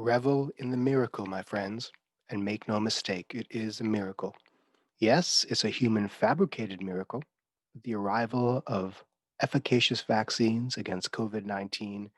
Revel in the miracle, my friends, and make no mistake, it is a miracle. Yes, it's a human fabricated miracle. The arrival of efficacious vaccines against COVID 19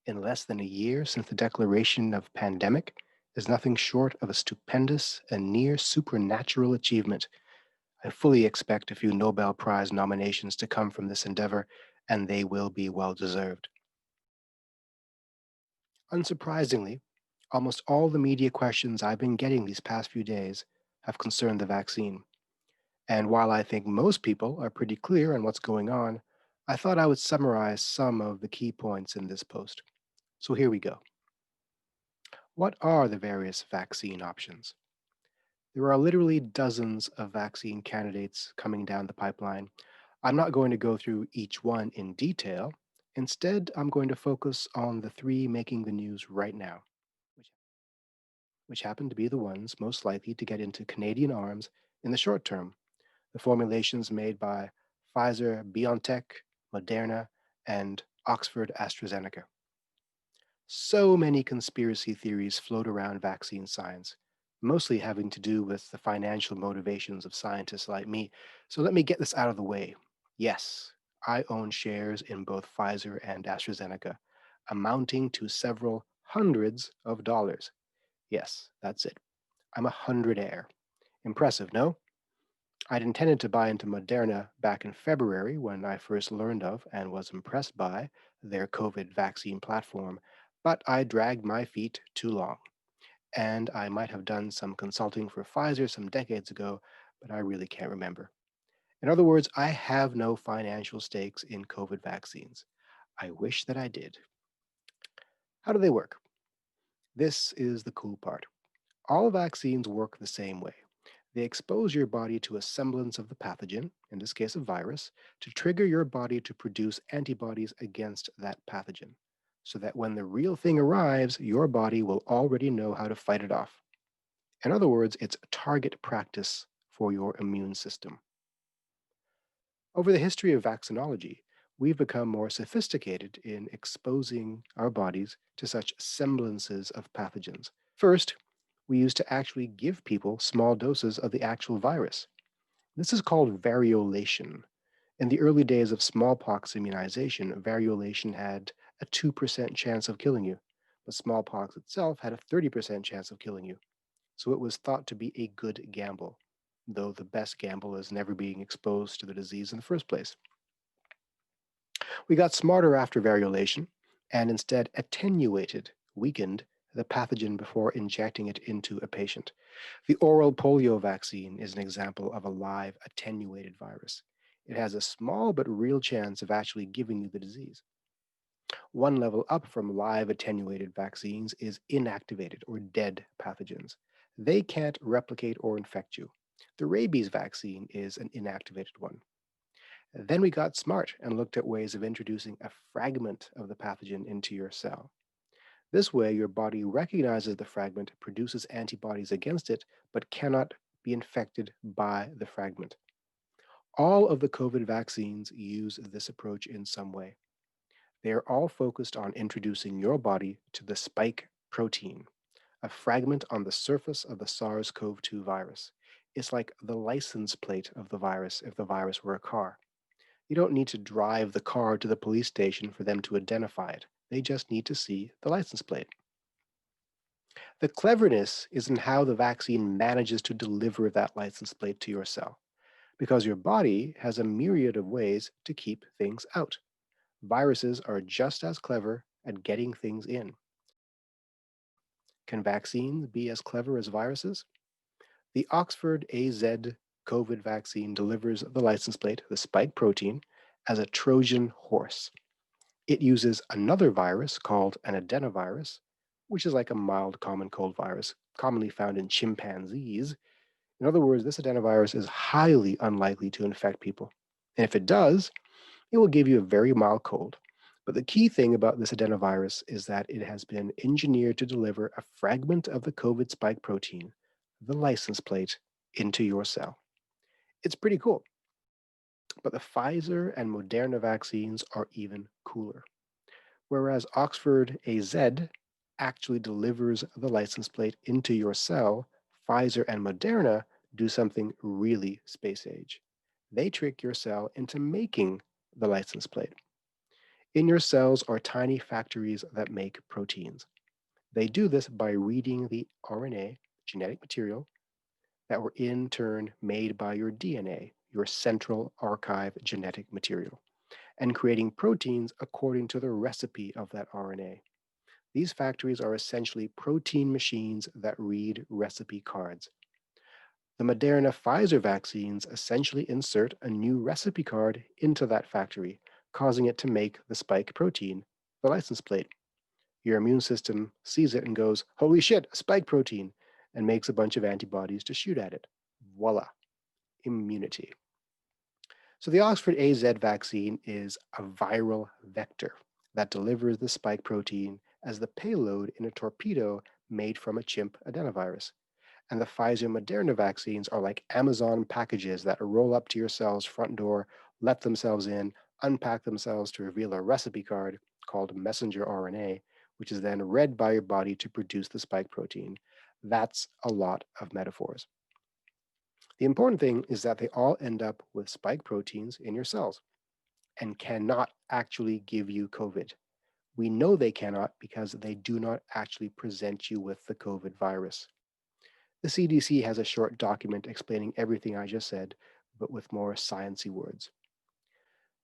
in less than a year since the declaration of pandemic is nothing short of a stupendous and near supernatural achievement. I fully expect a few Nobel Prize nominations to come from this endeavor, and they will be well deserved. Unsurprisingly, almost all the media questions I've been getting these past few days have concerned the vaccine. And while I think most people are pretty clear on what's going on, I thought I would summarize some of the key points in this post. So here we go. What are the various vaccine options? There are literally dozens of vaccine candidates coming down the pipeline. I'm not going to go through each one in detail. Instead, I'm going to focus on the three making the news right now, which which happen to be the ones most likely to get into Canadian arms in the short term. The formulations made by Pfizer, BioNTech, Moderna, and Oxford AstraZeneca. So many conspiracy theories float around vaccine science, mostly having to do with the financial motivations of scientists like me. So let me get this out of the way. Yes, I own shares in both Pfizer and AstraZeneca, amounting to several hundreds of dollars. Yes, that's it. I'm a hundredaire. Impressive, no? I'd intended to buy into Moderna back in February when I first learned of and was impressed by their COVID vaccine platform, but I dragged my feet too long. And I might have done some consulting for Pfizer some decades ago, but I really can't remember. In other words, I have no financial stakes in COVID vaccines. I wish that I did. How do they work? This is the cool part. All vaccines work the same way. They expose your body to a semblance of the pathogen, in this case a virus, to trigger your body to produce antibodies against that pathogen, so that when the real thing arrives, your body will already know how to fight it off. In other words, it's target practice for your immune system. Over the history of vaccinology, we've become more sophisticated in exposing our bodies to such semblances of pathogens. First, we used to actually give people small doses of the actual virus. This is called variolation. In the early days of smallpox immunization, variolation had a 2% chance of killing you, but smallpox itself had a 30% chance of killing you. So it was thought to be a good gamble, though the best gamble is never being exposed to the disease in the first place. We got smarter after variolation and instead attenuated, weakened the pathogen before injecting it into a patient. The oral polio vaccine is an example of a live attenuated virus. It has a small but real chance of actually giving you the disease. One level up from live attenuated vaccines is inactivated or dead pathogens. They can't replicate or infect you. The rabies vaccine is an inactivated one. Then we got smart and looked at ways of introducing a fragment of the pathogen into your cell. This way, your body recognizes the fragment, produces antibodies against it, but cannot be infected by the fragment. All of the COVID vaccines use this approach in some way. They are all focused on introducing your body to the spike protein, a fragment on the surface of the SARS-CoV-2 virus. It's like the license plate of the virus if the virus were a car. You don't need to drive the car to the police station for them to identify it. They just need to see the license plate. The cleverness is in how the vaccine manages to deliver that license plate to your cell, because your body has a myriad of ways to keep things out. Viruses are just as clever at getting things in. Can vaccines be as clever as viruses? The Oxford AZ COVID vaccine delivers the license plate, the spike protein, as a Trojan horse. It uses another virus called an adenovirus, which is like a mild common cold virus, commonly found in chimpanzees. In other words, this adenovirus is highly unlikely to infect people. And if it does, it will give you a very mild cold. But the key thing about this adenovirus is that it has been engineered to deliver a fragment of the COVID spike protein, the license plate, into your cell. It's pretty cool. But the Pfizer and Moderna vaccines are even cooler. Whereas Oxford AZ actually delivers the license plate into your cell, Pfizer and Moderna do something really space age. They trick your cell into making the license plate. In your cells are tiny factories that make proteins. They do this by reading the RNA, genetic material, that were in turn made by your DNA, your central archive genetic material, and creating proteins according to the recipe of that RNA. These factories are essentially protein machines that read recipe cards. The Moderna Pfizer vaccines essentially insert a new recipe card into that factory, causing it to make the spike protein, the license plate. Your immune system sees it and goes, holy shit, a spike protein, and makes a bunch of antibodies to shoot at it. Voila, immunity. So the Oxford AZ vaccine is a viral vector that delivers the spike protein as the payload in a torpedo made from a chimp adenovirus. And the Pfizer Moderna vaccines are like Amazon packages that roll up to your cell's front door, let themselves in, unpack themselves to reveal a recipe card called messenger RNA, which is then read by your body to produce the spike protein. That's a lot of metaphors. The important thing is that they all end up with spike proteins in your cells and cannot actually give you COVID. We know they cannot because they do not actually present you with the COVID virus. The CDC has a short document explaining everything I just said, but with more sciencey words.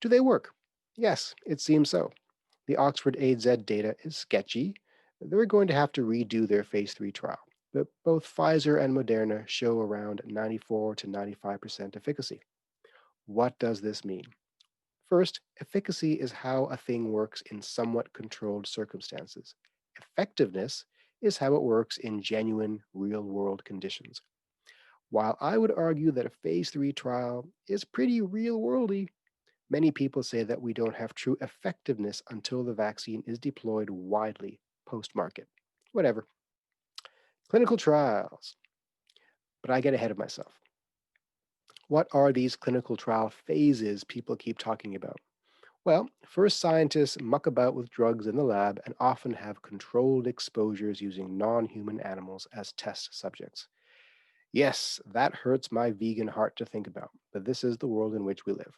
Do they work? Yes, it seems so. The Oxford AZ data is sketchy. They're going to have to redo their phase 3 trial, but both Pfizer and Moderna show around 94 to 95% efficacy. What does this mean? First, efficacy is how a thing works in somewhat controlled circumstances. Effectiveness is how it works in genuine real world conditions. While I would argue that a phase 3 trial is pretty real worldy, many people say that we don't have true effectiveness until the vaccine is deployed widely post market. Whatever. Clinical trials. But I get ahead of myself. What are these clinical trial phases people keep talking about? Well, first, scientists muck about with drugs in the lab and often have controlled exposures using non human animals as test subjects. Yes, that hurts my vegan heart to think about, but this is the world in which we live.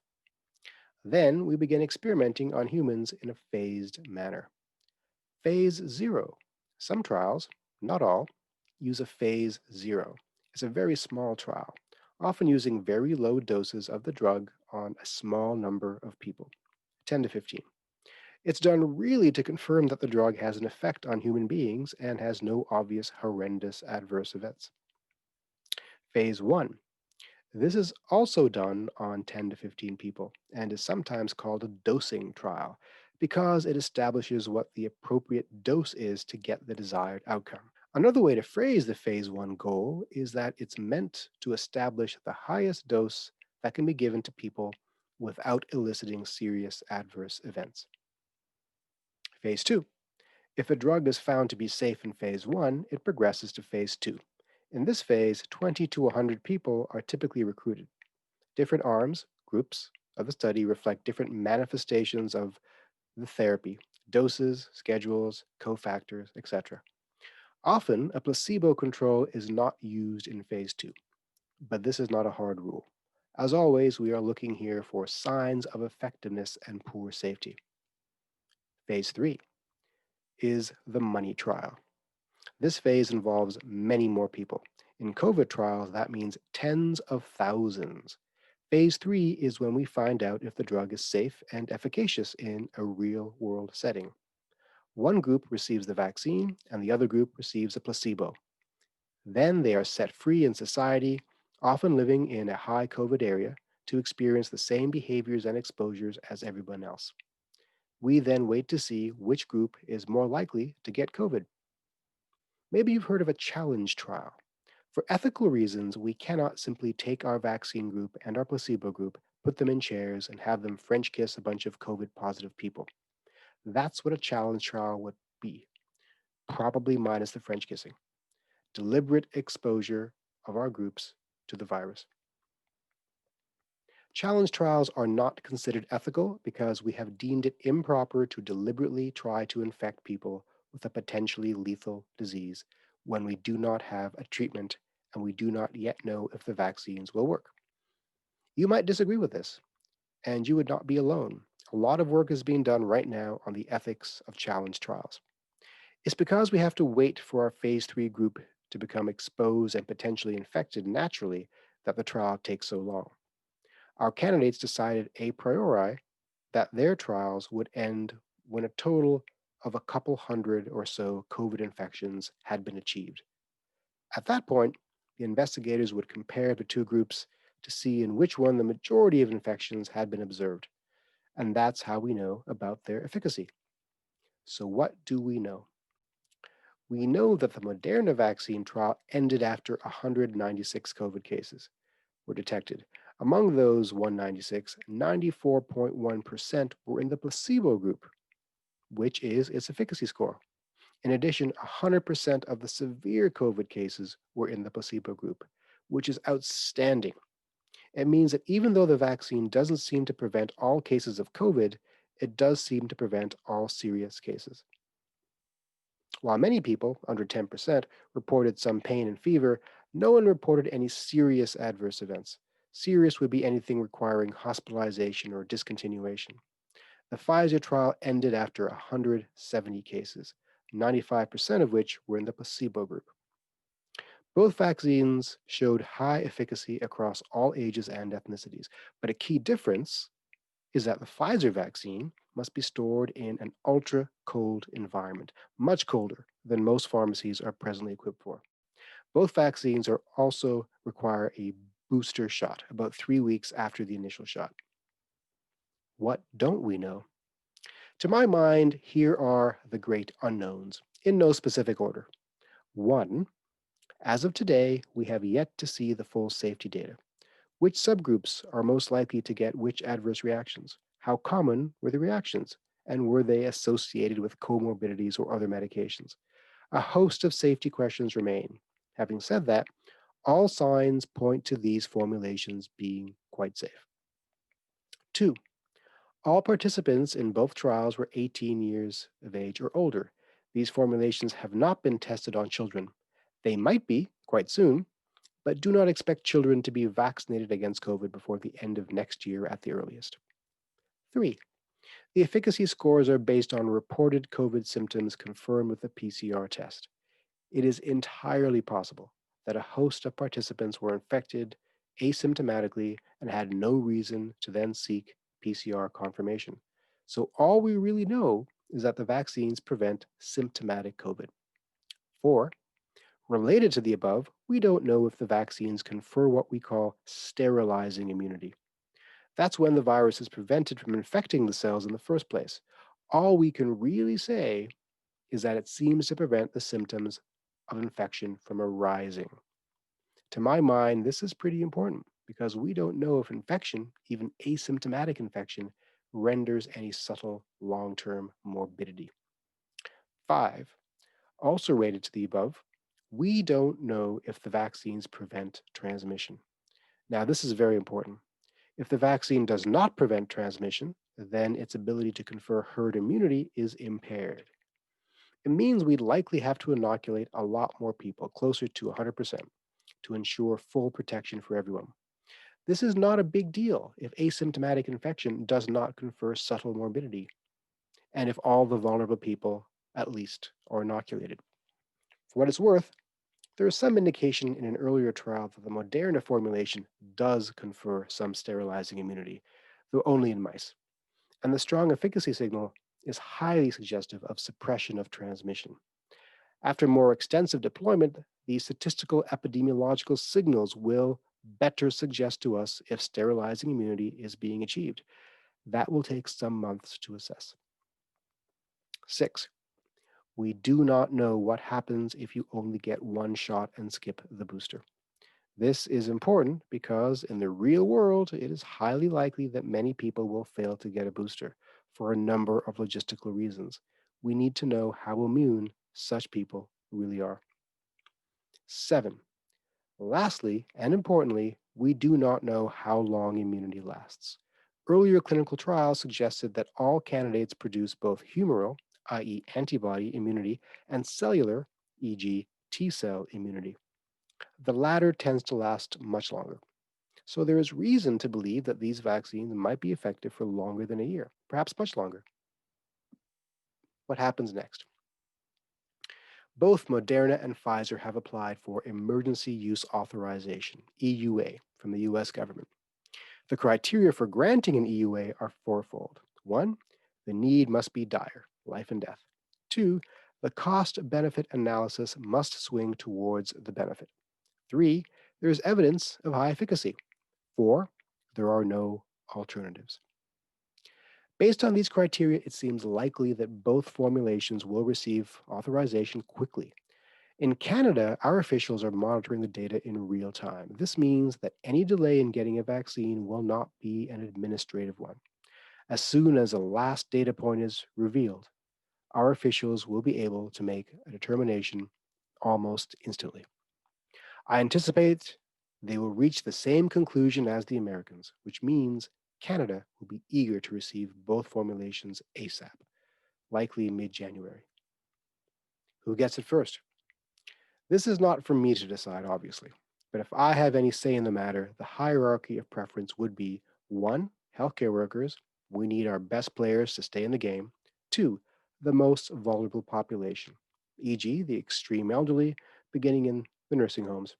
Then we begin experimenting on humans in a phased manner. Phase 0. Some trials, not all, use a phase 0. It's a very small trial, often using very low doses of the drug on a small number of people, 10 to 15. It's done really to confirm that the drug has an effect on human beings and has no obvious horrendous adverse events. Phase 1. This is also done on 10 to 15 people and is sometimes called a dosing trial because it establishes what the appropriate dose is to get the desired outcome. Another way to phrase the phase 1 goal is that it's meant to establish the highest dose that can be given to people without eliciting serious adverse events. Phase 2. If a drug is found to be safe in phase 1, it progresses to phase 2. In this phase, 20 to 100 people are typically recruited. Different arms, groups of the study reflect different manifestations of the therapy, doses, schedules, cofactors, etc. Often, a placebo control is not used in phase 2, but this is not a hard rule. As always, we are looking here for signs of effectiveness and poor safety. Phase 3 is the money trial. This phase involves many more people. In COVID trials, that means tens of thousands. Phase 3 is when we find out if the drug is safe and efficacious in a real world setting. One group receives the vaccine and the other group receives a placebo. Then they are set free in society, often living in a high COVID area, to experience the same behaviors and exposures as everyone else. We then wait to see which group is more likely to get COVID. Maybe you've heard of a challenge trial. For ethical reasons, we cannot simply take our vaccine group and our placebo group, put them in chairs, and have them French kiss a bunch of COVID positive people. That's what a challenge trial would be, probably minus the French kissing. Deliberate exposure of our groups to the virus. Challenge trials are not considered ethical because we have deemed it improper to deliberately try to infect people with a potentially lethal disease when we do not have a treatment and we do not yet know if the vaccines will work. You might disagree with this, and you would not be alone. A lot of work is being done right now on the ethics of challenge trials. It's because we have to wait for our phase 3 group to become exposed and potentially infected naturally that the trial takes so long. Our candidates decided a priori that their trials would end when a total of a couple hundred or so COVID infections had been achieved. At that point, the investigators would compare the two groups to see in which one the majority of infections had been observed, and that's how we know about their efficacy. So, what do we know? We know that the Moderna vaccine trial ended after 196 COVID cases were detected. Among those 196, 94.1% were in the placebo group, which is its efficacy score. In addition, 100% of the severe COVID cases were in the placebo group, which is outstanding. It means that even though the vaccine doesn't seem to prevent all cases of COVID, it does seem to prevent all serious cases. While many people, under 10%, reported some pain and fever, no one reported any serious adverse events. Serious would be anything requiring hospitalization or discontinuation. The Pfizer trial ended after 170 cases, 95% of which were in the placebo group. Both vaccines showed high efficacy across all ages and ethnicities, but a key difference is that the Pfizer vaccine must be stored in an ultra cold environment, much colder than most pharmacies are presently equipped for. Both vaccines are also require a booster shot about 3 weeks after the initial shot. What don't we know? To my mind, here are the great unknowns, in no specific order. 1. As of today, we have yet to see the full safety data. Which subgroups are most likely to get which adverse reactions? How common were the reactions? And were they associated with comorbidities or other medications? A host of safety questions remain. Having said that, all signs point to these formulations being quite safe. 2. All participants in both trials were 18 years of age or older. These formulations have not been tested on children. They might be quite soon, but do not expect children to be vaccinated against COVID before the end of next year at the earliest. 3. The efficacy scores are based on reported COVID symptoms confirmed with a PCR test. It is entirely possible that a host of participants were infected asymptomatically and had no reason to then seek PCR confirmation. So all we really know is that the vaccines prevent symptomatic COVID. 4. Related to the above, we don't know if the vaccines confer what we call sterilizing immunity. That's when the virus is prevented from infecting the cells in the first place. All we can really say is that it seems to prevent the symptoms of infection from arising. To my mind, this is pretty important because we don't know if infection, even asymptomatic infection, renders any subtle long term morbidity. 5. Also related to the above, we don't know if the vaccines prevent transmission. Now, this is very important. If the vaccine does not prevent transmission, then its ability to confer herd immunity is impaired. It means we'd likely have to inoculate a lot more people, closer to 100%, to ensure full protection for everyone. This is not a big deal if asymptomatic infection does not confer subtle morbidity, and if all the vulnerable people, at least, are inoculated. For what it's worth, there is some indication in an earlier trial that the Moderna formulation does confer some sterilizing immunity, though only in mice. And the strong efficacy signal is highly suggestive of suppression of transmission. After more extensive deployment, these statistical epidemiological signals will better suggest to us if sterilizing immunity is being achieved. That will take some months to assess. 6. We do not know what happens if you only get one shot and skip the booster. This is important because in the real world, it is highly likely that many people will fail to get a booster for a number of logistical reasons. We need to know how immune such people really are. 7. Lastly, and importantly, we do not know how long immunity lasts. Earlier clinical trials suggested that all candidates produce both humoral, i.e., antibody immunity, and cellular, e.g., T cell immunity. The latter tends to last much longer. So there is reason to believe that these vaccines might be effective for longer than a year, perhaps much longer. What happens next? Both Moderna and Pfizer have applied for emergency use authorization, EUA, from the US government. The criteria for granting an EUA are fourfold. One, the need must be dire, life and death. Two, the cost benefit analysis must swing towards the benefit. Three, there is evidence of high efficacy. Four, there are no alternatives. Based on these criteria, it seems likely that both formulations will receive authorization quickly. In Canada, our officials are monitoring the data in real time. This means that any delay in getting a vaccine will not be an administrative one. As soon as the last data point is revealed, our officials will be able to make a determination almost instantly. I anticipate they will reach the same conclusion as the Americans, which means Canada will be eager to receive both formulations ASAP, likely mid January. Who gets it first? This is not for me to decide, obviously, but if I have any say in the matter, the hierarchy of preference would be 1. Healthcare workers. We need our best players to stay in the game. 2. The most vulnerable population, e.g., the extreme elderly, beginning in the nursing homes.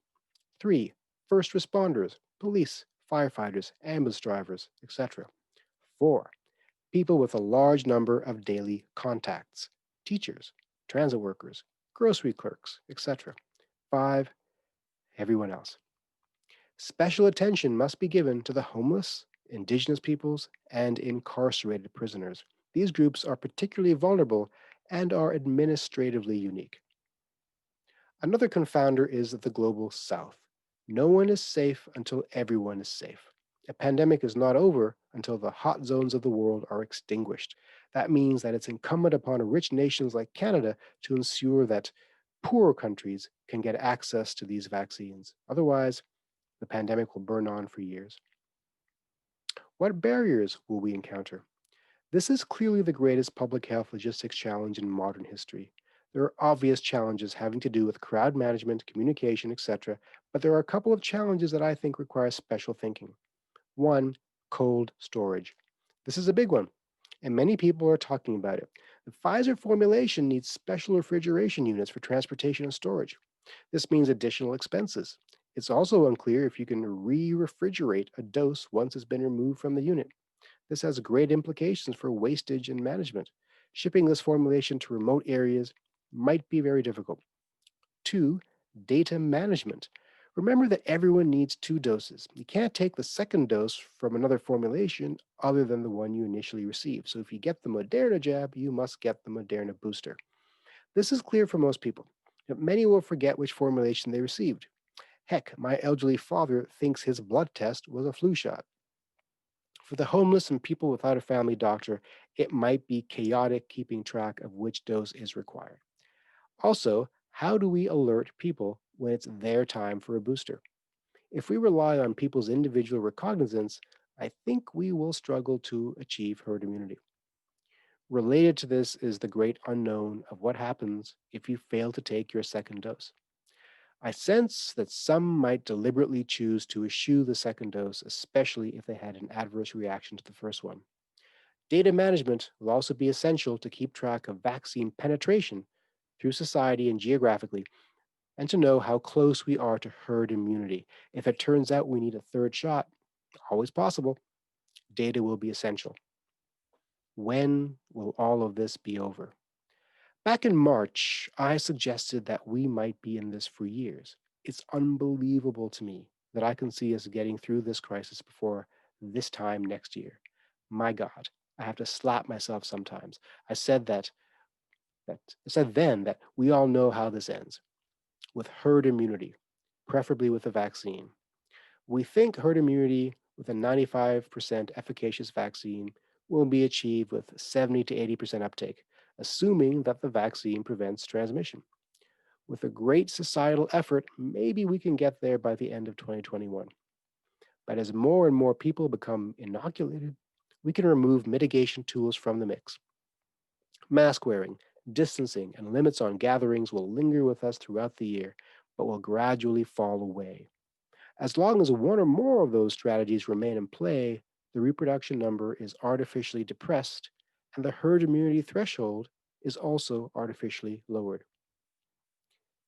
3. First responders, police, firefighters, ambulance drivers, etc. 4. People with a large number of daily contacts, teachers, transit workers, grocery clerks, etc. 5. Everyone else. Special attention must be given to the homeless, indigenous peoples, and incarcerated prisoners. These groups are particularly vulnerable and are administratively unique. Another confounder is the global south. No one is safe until everyone is safe. A pandemic is not over until the hot zones of the world are extinguished. That means that it's incumbent upon rich nations like Canada to ensure that poorer countries can get access to these vaccines. Otherwise, the pandemic will burn on for years. What barriers will we encounter? This is clearly the greatest public health logistics challenge in modern history. There are obvious challenges having to do with crowd management, communication, etc., but there are a couple of challenges that I think require special thinking. One, cold storage. This is a big one, and many people are talking about it. The Pfizer formulation needs special refrigeration units for transportation and storage. This means additional expenses. It's also unclear if you can re-refrigerate a dose once it's been removed from the unit. This has great implications for wastage and management. Shipping this formulation to remote areas might be very difficult. 2. Data management. Remember that everyone needs 2 doses. You can't take the second dose from another formulation other than the one you initially received. So if you get the Moderna jab, you must get the Moderna booster. This is clear for most people, but many will forget which formulation they received. Heck, my elderly father thinks his blood test was a flu shot. For the homeless and people without a family doctor, it might be chaotic keeping track of which dose is required. Also, how do we alert people when it's their time for a booster? If we rely on people's individual recognizance, I think we will struggle to achieve herd immunity. Related to this is the great unknown of what happens if you fail to take your second dose. I sense that some might deliberately choose to eschew the second dose, especially if they had an adverse reaction to the first one. Data management will also be essential to keep track of vaccine penetration through society and geographically, and to know how close we are to herd immunity. If it turns out we need a third shot, always possible, data will be essential. When will all of this be over? Back in March, I suggested that we might be in this for years. It's unbelievable to me that I can see us getting through this crisis before this time next year. My God, I have to slap myself sometimes. I said then that we all know how this ends, with herd immunity, preferably with a vaccine. We think herd immunity with a 95% efficacious vaccine will be achieved with 70 to 80% uptake, assuming that the vaccine prevents transmission. With a great societal effort, maybe we can get there by the end of 2021. But as more and more people become inoculated, we can remove mitigation tools from the mix. Mask wearing, distancing, and limits on gatherings will linger with us throughout the year, but will gradually fall away. As long as one or more of those strategies remain in play, the reproduction number is artificially depressed, and the herd immunity threshold is also artificially lowered.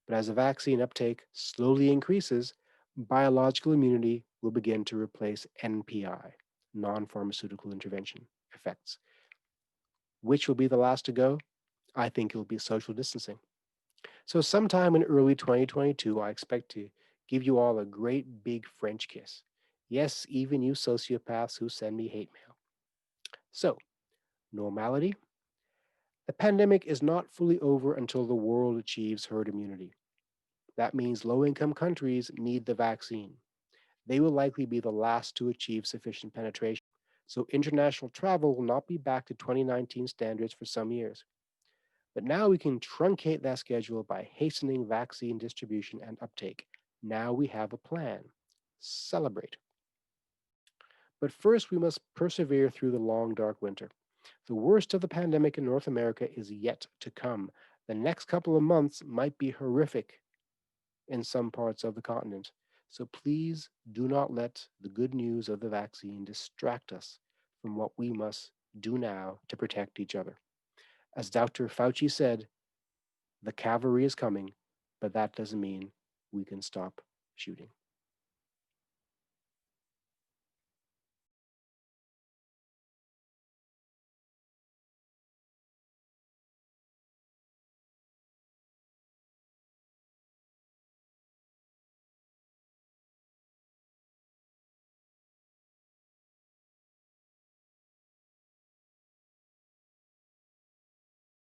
But as the vaccine uptake slowly increases, biological immunity will begin to replace NPI, non pharmaceutical intervention effects. Which will be the last to go? I think it will be social distancing. So, sometime in early 2022, I expect to give you all a great big French kiss. Yes, even you sociopaths who send me hate mail. So, normality? The pandemic is not fully over until the world achieves herd immunity. That means low income countries need the vaccine. They will likely be the last to achieve sufficient penetration. So, international travel will not be back to 2019 standards for some years. But now we can truncate that schedule by hastening vaccine distribution and uptake. Now we have a plan. Celebrate. But first, we must persevere through the long, dark winter. The worst of the pandemic in North America is yet to come. The next couple of months might be horrific in some parts of the continent. So please do not let the good news of the vaccine distract us from what we must do now to protect each other. As Dr. Fauci said, the cavalry is coming, but that doesn't mean we can stop shooting.